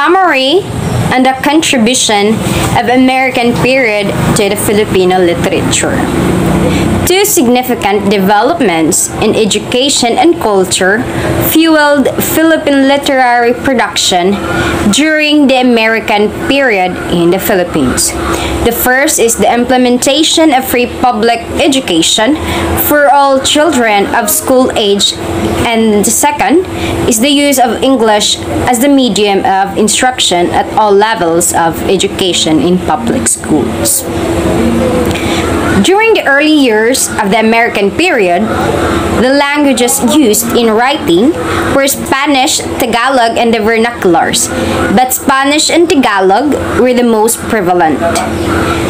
summary and the contribution of American period to the Filipino literature. Two significant developments in education and culture fueled Philippine literary production during the American period in the Philippines. The first is the implementation of free public education for all children of school age, and the second is the use of English as the medium of instruction at all levels of education in public schools. During the early years of the American period, the languages used in writing were Spanish, Tagalog, and the vernaculars, but Spanish and Tagalog were the most prevalent.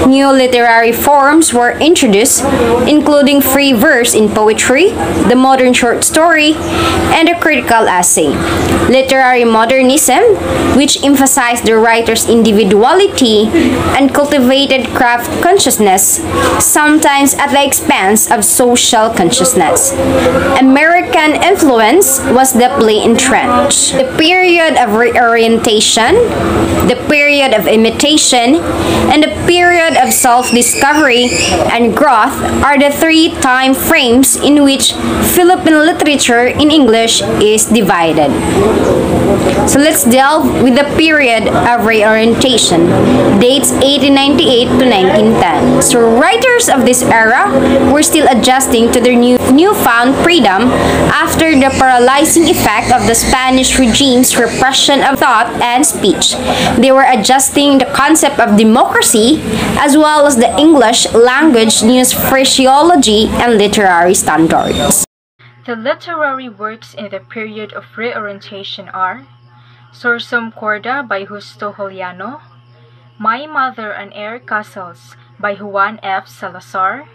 New literary forms were introduced, including free verse in poetry, the modern short story, and the critical essay. Literary modernism, which emphasized the writer's individuality and cultivated craft consciousness, sometimes at the expense of social consciousness. American influence was deeply entrenched. The period of reorientation, the period of imitation, and the period of self-discovery and growth are the three time frames in which Philippine literature in English is divided. So let's delve with the period of reorientation, dates 1898 to 1910. So writers of this era were still adjusting to their newfound freedom after the paralyzing effect of the Spanish regime's repression of thought and speech. They were adjusting the concept of democracy as well as the English language news phraseology and literary standards. The literary works in the period of reorientation are Sursum Corda by Justo Juliano, My Mother and Air Castles by Juan F. Salazar,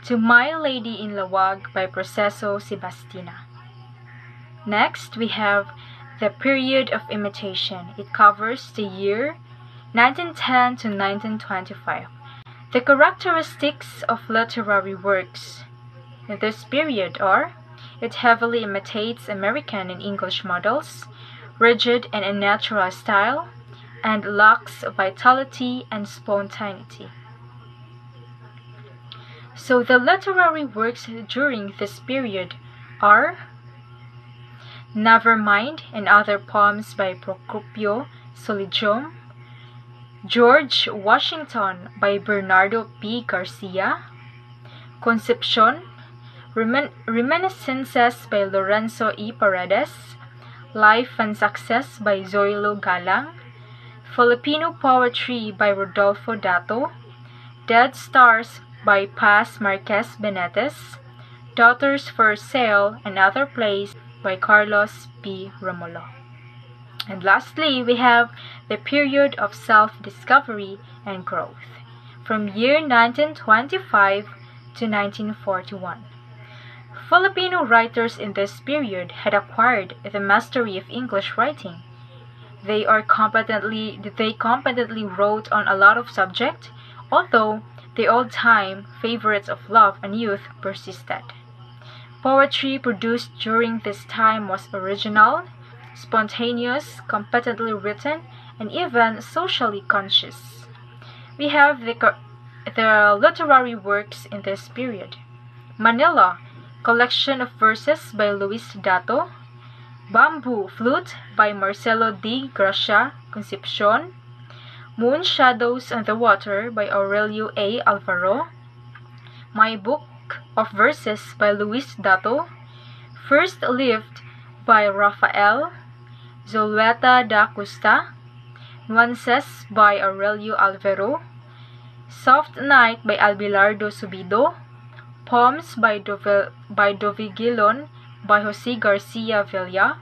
To My Lady in Lawag by Proceso Sebastina. Next, we have the period of imitation. It covers the year 1910 to 1925. The characteristics of literary works in this period are: it heavily imitates American and English models, rigid and unnatural style, and lacks vitality and spontaneity. So the literary works during this period are Nevermind and Other Poems by Procopio Soligium, George Washington by Bernardo P. Garcia, Concepcion, Reminiscences by Lorenzo E. Paredes, Life and Success by Zoilo Galang, Filipino Poetry by Rodolfo Dato, Dead Stars by Paz Marquez Benetes, Daughters for Sale and Other Plays by Carlos P. Romulo. And lastly, we have the period of self-discovery and growth, from year 1925 to 1941. Filipino writers in this period had acquired the mastery of English writing. They competently wrote on a lot of subjects, although the old-time favorites of love and youth persisted. Poetry produced during this time was original, spontaneous, competently written, and even socially conscious. We have the literary works in this period. Manila, collection of verses by Luis Dato, Bamboo Flute by Marcelo D. Gracia Concepcion, Moon Shadows on the Water by Aurelio A. Alvaro, My Book of Verses by Luis Dato, First Lived by Rafael Zulueta da Costa, Nuances by Aurelio Alvaro, Soft Night by Albilardo Subido, Poems by Dovigilon by Jose Garcia Villa,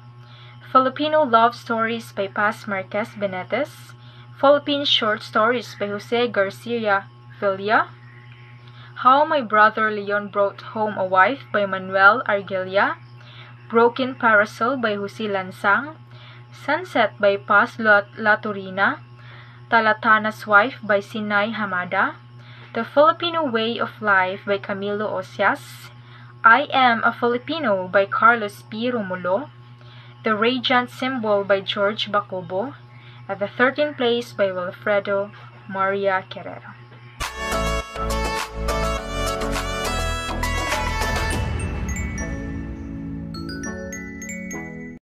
Filipino Love Stories by Paz Marquez Benetes, Philippine Short Stories by Jose Garcia Villa, How My Brother Leon Brought Home a Wife by Manuel Argelia, Broken Parasol by Jose Lansang, Sunset by Paz Laturina, Talatana's Wife by Sinay Hamada, The Filipino Way of Life by Camilo Osias, I Am a Filipino by Carlos P. Romulo, The Radiant Symbol by George Bacobo, At the 13th place by Wilfredo Maria Guerrero.